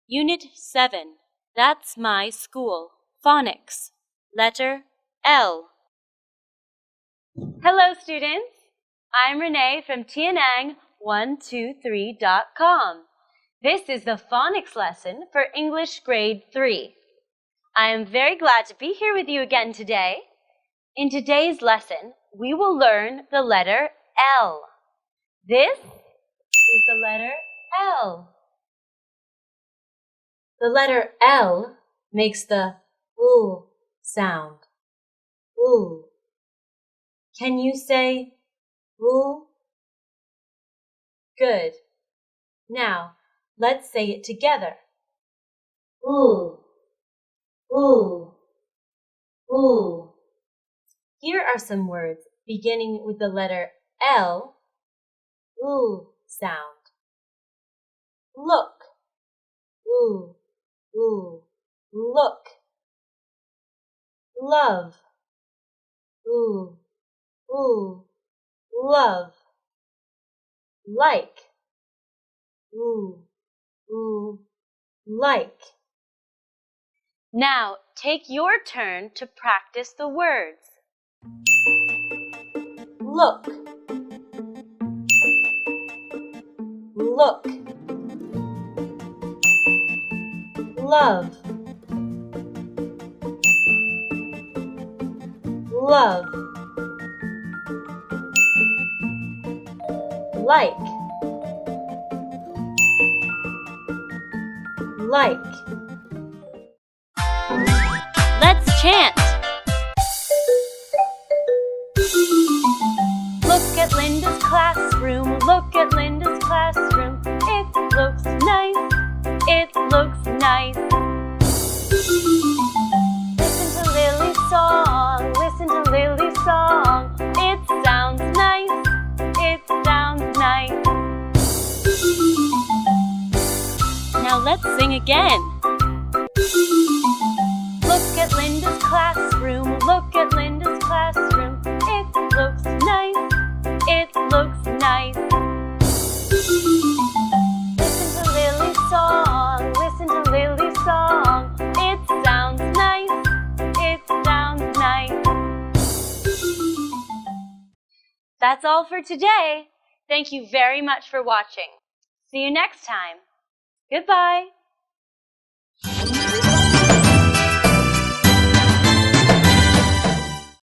Unit 7. That's my school. Phonics. Letter L. Hello, students. I'm Renee from TIionng123.com. This is the phonics lesson for English Grade 3. I am very glad to be here with you again today. In today's lesson, we will learn the letter L. This is the letter L. The letter L makes the oo sound. Oo. Can you say oo? Good. Now, let's say it together. Oo. Oo. Oo. Here are some words beginning with the letter L, oo sound. Look. Oo. Oo. Look. Love. Oo. Oo. Love. Like. Oo. Oo. Like. Now, take your turn to practice the words. Look. Look. Love. Love. Like. Like. Let's chant. Look at Linda's classroom. Look at Linda's classroom. It looks nice. It looks nice. Listen to Lily's song. Listen to Lily's song. It sounds nice. It sounds nice. Now let's sing again. Look at Linda's classroom. Look at Linda's classroom. It looks nice. It looks nice. Listen to Lily's song. Listen to Lily's song. It sounds nice. It sounds nice. That's all for today. Thank you very much for watching. See you next time. Goodbye.